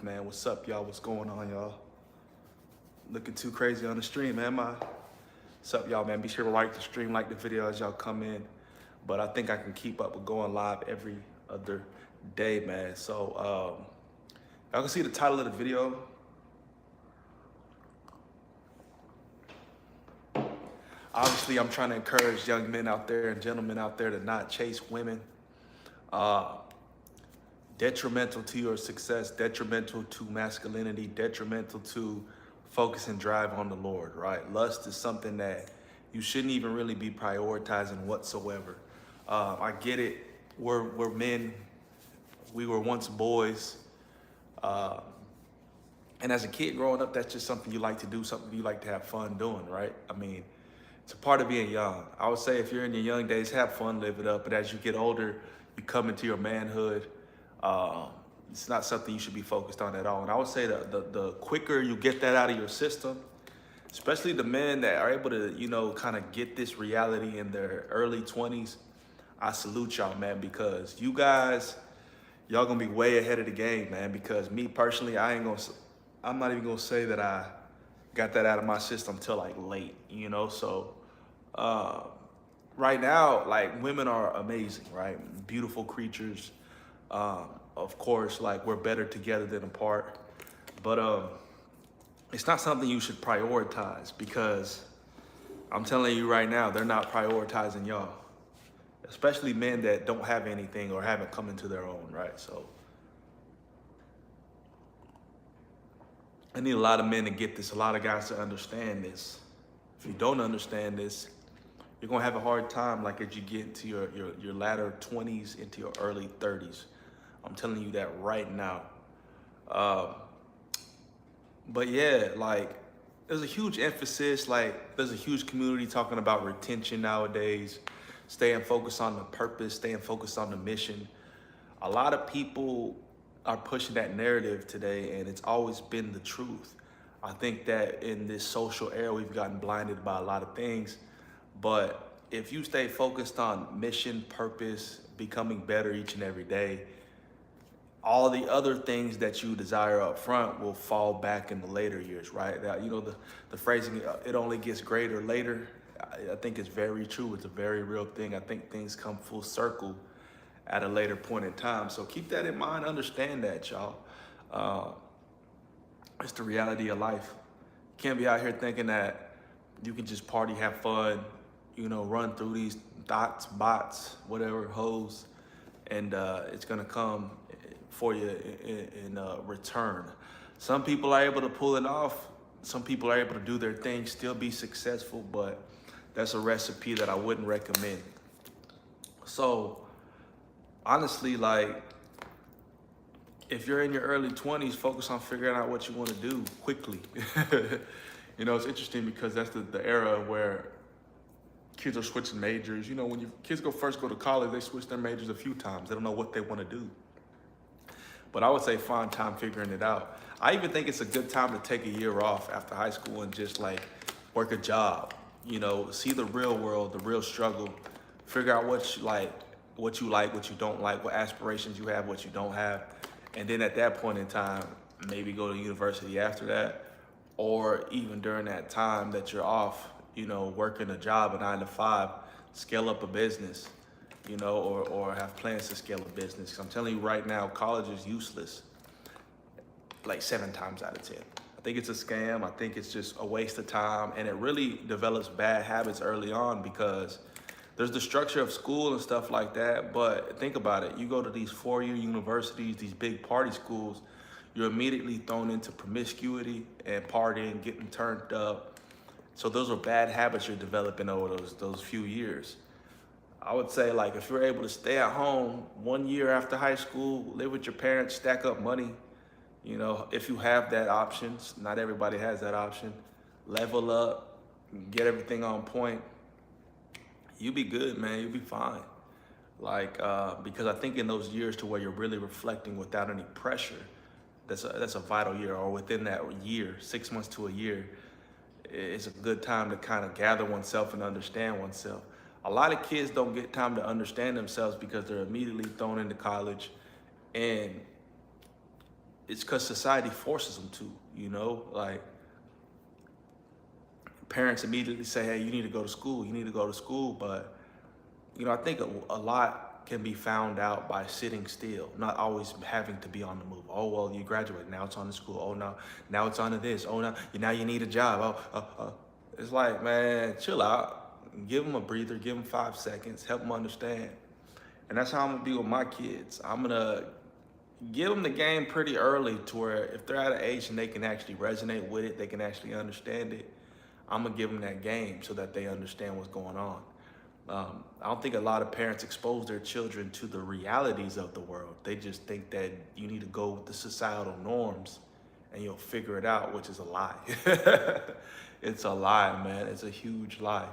life, man. What's up, y'all? What's going on, y'all? Looking too crazy on the stream, man. What's up, y'all, man? Be sure to like the stream, like the video as y'all come in. But I think I can keep up with going live every other day, man. So y'all can see the title of the video. Obviously, I'm trying to encourage young men out there and gentlemen out there to not chase women. Detrimental to your success, detrimental to masculinity, detrimental to focus and drive on the Lord, right? Lust is something that you shouldn't even really be prioritizing whatsoever. I get it. We're men. We were once boys. And as a kid growing up, that's just something you like to do, something you like to have fun doing, right? I mean, it's a part of being young. I would say if you're in your young days, have fun, live it up. But as you get older, you come into your manhood. It's not something you should be focused on at all. And I would say that the quicker you get that out of your system, especially the men that are able to, you know, kind of get this reality in their early 20s, I salute y'all, man, because you guys, y'all gonna be way ahead of the game, man. Because me personally, I'm not even gonna say that I got that out of my system till like late, you know. So right now, like, women are amazing, right? Beautiful creatures. Of course, like, we're better together than apart, but it's not something you should prioritize, because I'm telling you right now, they're not prioritizing y'all, especially men that don't have anything or haven't come into their own, right? So I need a lot of men to get this, a lot of guys to understand this. If you don't understand this, you're gonna have a hard time, like, as you get into your latter 20s into your early 30s. I'm telling you that right now. But yeah, like, there's a huge emphasis, like, there's a huge community talking about retention nowadays, staying focused on the purpose, staying focused on the mission. A lot of people are pushing that narrative today, and it's always been the truth. I think that in this social era, we've gotten blinded by a lot of things. But if you stay focused on mission, purpose, becoming better each and every day, all the other things that you desire up front will fall back in the later years, right? You know, the phrasing, it only gets greater later, I think it's very true. It's a very real thing. I think things come full circle at a later point in time. So keep that in mind, understand that, y'all. It's the reality of life. You can't be out here thinking that you can just party, have fun, you know, run through these thoughts, bots, whatever, hoes, and it's gonna come for you in return. Some people are able to pull it off. Some people are able to do their thing, still be successful, but that's a recipe that I wouldn't recommend. So honestly, like, if you're in your early 20s, focus on figuring out what you want to do quickly. You know, it's interesting because that's the era where kids are switching majors. You know, when kids first go to college, they switch their majors a few times. They don't know what they want to do. But I would say find time figuring it out. I even think it's a good time to take a year off after high school and just, like, work a job. You know, see the real world, the real struggle, figure out what you like, what you don't like, what aspirations you have, what you don't have. And then at that point in time, maybe go to university after that, or even during that time that you're off, you know, working a job, a 9 to 5, scale up a business, you know, or have plans to scale a business. 'Cause I'm telling you right now, college is useless, like 7 times out of 10. I think it's a scam. I think it's just a waste of time, and it really develops bad habits early on, because there's the structure of school and stuff like that. But think about it. You go to these 4-year universities, these big party schools, you're immediately thrown into promiscuity and partying, getting turned up. So those are bad habits you're developing over those few years. I would say, like, if you're able to stay at home 1 year after high school, live with your parents, stack up money, you know, if you have that option. Not everybody has that option. Level up, get everything on point. You be good, man. You'll be fine. Like, because I think in those years to where you're really reflecting without any pressure, that's a vital year. Or within that year, 6 months to a year, it's a good time to kind of gather oneself and understand oneself. A lot of kids don't get time to understand themselves because they're immediately thrown into college, and it's because society forces them to, you know, like parents immediately say, hey, you need to go to school, you need to go to school. But, you know, I think a lot can be found out by sitting still, not always having to be on the move. Oh, well, you graduated, now it's on to school. Oh, no, now it's on to this. Oh, now you need a job. It's like, man, chill out. Give them a breather, give them 5 seconds, help them understand. And that's how I'm gonna be with my kids. I'm gonna give them the game pretty early to where if they're at an age and they can actually resonate with it, they can actually understand it, I'm gonna give them that game so that they understand what's going on. I don't think a lot of parents expose their children to the realities of the world. They just think that you need to go with the societal norms and you'll figure it out, which is a lie. It's a lie, man. It's a huge lie.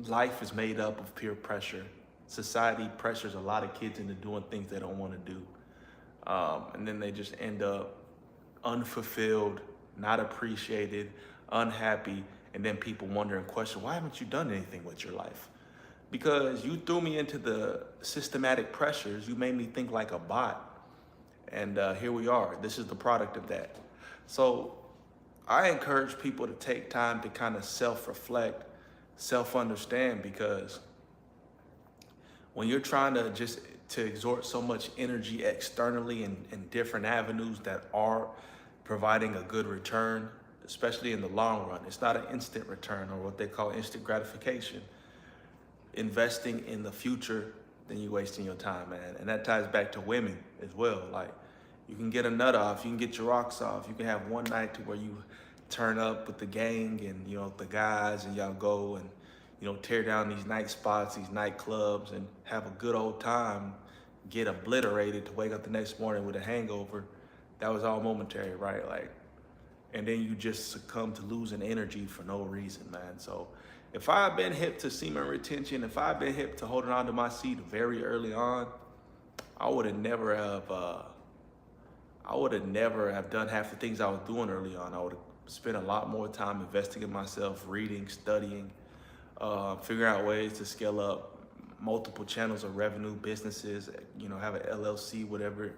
Life is made up of peer pressure. Society pressures a lot of kids into doing things they don't want to do. And then they just end up unfulfilled, not appreciated, unhappy, and then people wonder and question, why haven't you done anything with your life? Because you threw me into the systematic pressures, you made me think like a bot, and here we are. This is the product of that. So I encourage people to take time to kind of self-reflect, self-understand, because when you're trying to exert so much energy externally in different avenues that are providing a good return, especially in the long run, it's not an instant return or what they call instant gratification. Investing in the future, then you're wasting your time, man. And that ties back to women as well. Like, you can get a nut off, you can get your rocks off, you can have one night to where you turn up with the gang and, you know, the guys, and y'all go and, you know, tear down these night spots, these nightclubs, and have a good old time, get obliterated to wake up the next morning with a hangover. That was all momentary, right? Like, and then you just succumb to losing energy for no reason, man. So if I've been hip to semen retention, if I've been hip to holding on to my seed very early on, I would have never have done half the things I was doing early on. I would have spent a lot more time investing in myself, reading, studying, figuring out ways to scale up multiple channels of revenue, businesses, you know, have an LLC, whatever,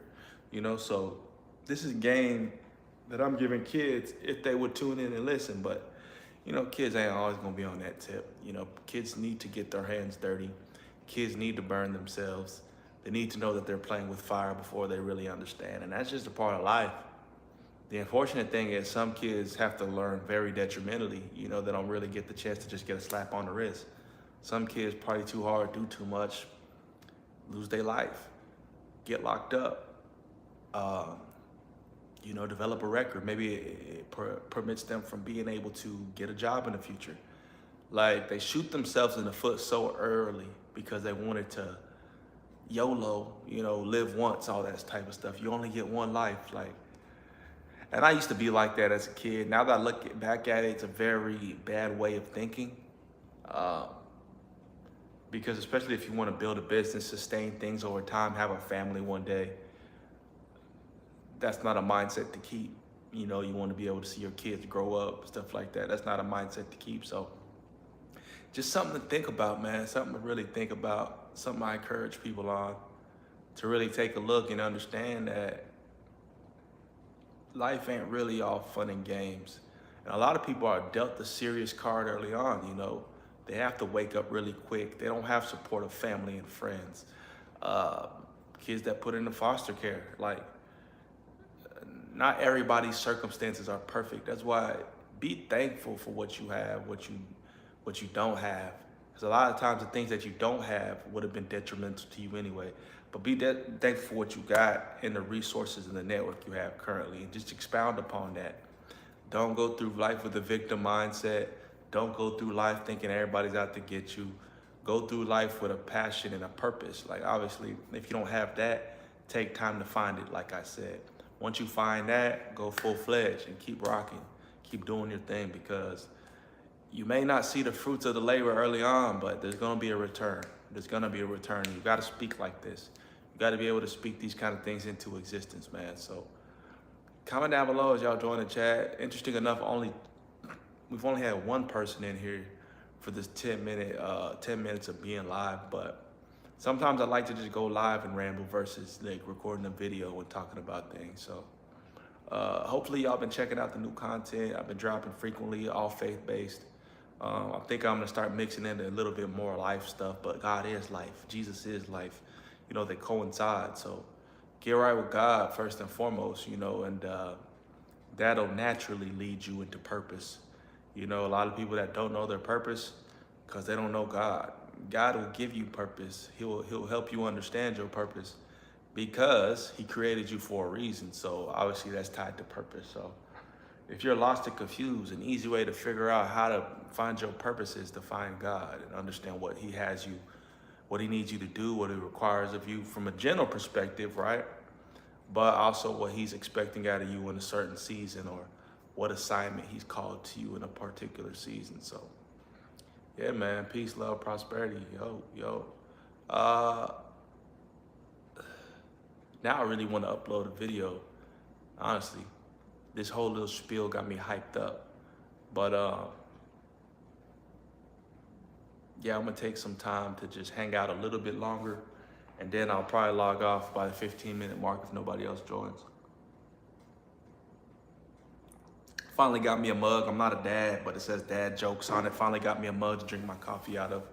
you know. So this is game that I'm giving kids if they would tune in and listen. But, you know, kids ain't always gonna be on that tip. You know, kids need to get their hands dirty. Kids need to burn themselves. They need to know that they're playing with fire before they really understand. And that's just a part of life. The unfortunate thing is some kids have to learn very detrimentally. You know, they don't really get the chance to just get a slap on the wrist. Some kids party too hard, do too much, lose their life, get locked up. You know, develop a record. Maybe it permits them from being able to get a job in the future. Like, they shoot themselves in the foot so early because they wanted to YOLO, you know, live once, all that type of stuff. You only get one life, like. And I used to be like that as a kid. Now that I look back at it, it's a very bad way of thinking. Because especially if you want to build a business, sustain things over time, have a family one day, that's not a mindset to keep. You know, you want to be able to see your kids grow up, stuff like that. That's not a mindset to keep. So just something to think about, man. Something to really think about. Something I encourage people on, to really take a look and understand that life ain't really all fun and games. And a lot of people are dealt the serious card early on, you know. They have to wake up really quick. They don't have support of family and friends. Kids that put into foster care, like, not everybody's circumstances are perfect. That's why be thankful for what you have, what you don't have. Because a lot of times the things that you don't have would have been detrimental to you anyway. But be thankful for what you got and the resources and the network you have currently, and just expound upon that. Don't go through life with a victim mindset. Don't go through life thinking everybody's out to get you. Go through life with a passion and a purpose. Like, obviously, if you don't have that, take time to find it, like I said. Once you find that, go full-fledged and keep rocking. Keep doing your thing, because you may not see the fruits of the labor early on, but there's gonna be a return. There's gonna be a return. You gotta speak like this. You gotta be able to speak these kind of things into existence, man. So comment down below as y'all join the chat. Interesting enough, we've only had one person in here for this 10 minutes of being live, but sometimes I like to just go live and ramble versus like recording a video and talking about things. So hopefully y'all been checking out the new content. I've been dropping frequently, all faith-based. I think I'm gonna start mixing in a little bit more life stuff, but God is life. Jesus is life. You know, they coincide. So get right with God first and foremost, you know, and that'll naturally lead you into purpose. You know, a lot of people that don't know their purpose because they don't know God. God will give you purpose. He'll help you understand your purpose because he created you for a reason. So obviously that's tied to purpose. So if you're lost and confused, an easy way to figure out how to find your purpose is to find God and understand what he has you, what he needs you to do, what he requires of you from a general perspective, right? But also what he's expecting out of you in a certain season, or what assignment he's called to you in a particular season. So yeah, man, peace, love, prosperity, yo. Now I really want to upload a video. Honestly, this whole little spiel got me hyped up. But yeah, I'm gonna take some time to just hang out a little bit longer, and then I'll probably log off by the 15-minute mark if nobody else joins. Finally got me a mug. I'm not a dad, but it says dad jokes on it. Finally got me a mug to drink my coffee out of.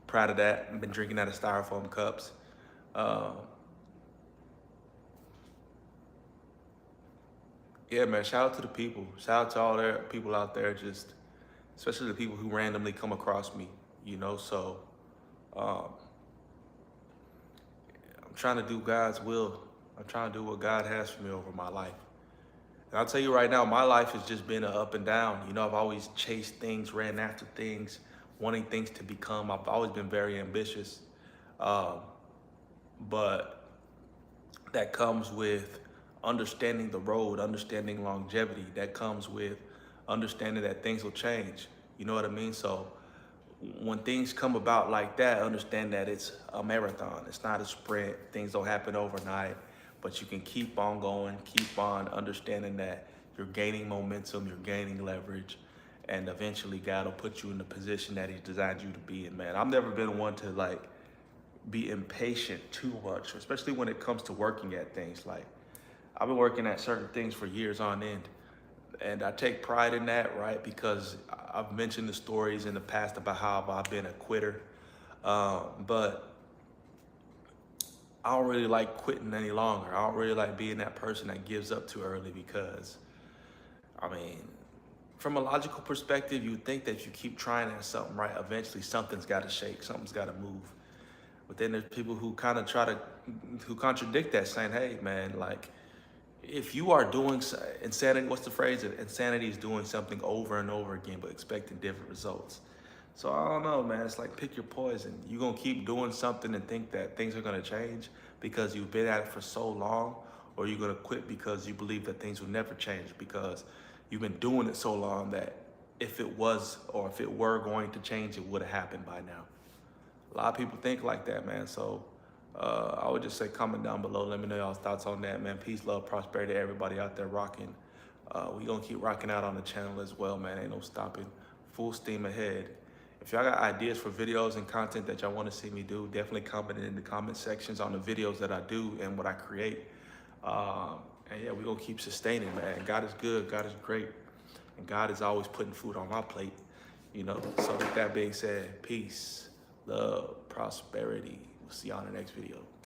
Proud of that. I've been drinking out of styrofoam cups. Yeah, man, shout out to the people. Shout out to all the people out there, just especially the people who randomly come across me, you know. So I'm trying to do God's will. I'm trying to do what God has for me over my life. And I'll tell you right now, my life has just been an up and down. You know, I've always chased things, ran after things, wanting things to become. I've always been very ambitious. But that comes with understanding the road, understanding longevity. That comes with understanding that things will change. You know what I mean? So when things come about like that, understand that it's a marathon. It's not a sprint. Things don't happen overnight, but you can keep on going, keep on understanding that you're gaining momentum, you're gaining leverage, and eventually God will put you in the position that he's designed you to be in, man. I've never been one to like be impatient too much, especially when it comes to working at things. Like, I've been working at certain things for years on end, and I take pride in that, right? Because I've mentioned the stories in the past about how I've been a quitter, but I don't really like quitting any longer. I don't really like being that person that gives up too early, because, I mean, from a logical perspective, you would think that if you keep trying at something, right, eventually something's got to shake, something's got to move. But then there's people who kind of who contradict that, saying, hey, man, like, if you are doing insanity, what's the phrase? Insanity is doing something over and over again, but expecting different results. So I don't know, man. It's like, pick your poison. You're going to keep doing something and think that things are going to change because you've been at it for so long, or you're going to quit because you believe that things will never change because you've been doing it so long that if it was, or if it were going to change, it would have happened by now. A lot of people think like that, man. So I would just say comment down below. Let me know y'all's thoughts on that, man. Peace, love, prosperity to everybody out there rocking. We gonna keep rocking out on the channel as well, man. Ain't no stopping. Full steam ahead. If y'all got ideas for videos and content that y'all want to see me do, definitely comment it in the comment sections on the videos that I do and what I create. And yeah, we gonna keep sustaining, man. God is good. God is great. And God is always putting food on my plate, you know. So with that being said, peace, love, prosperity. We'll see y'all in the next video.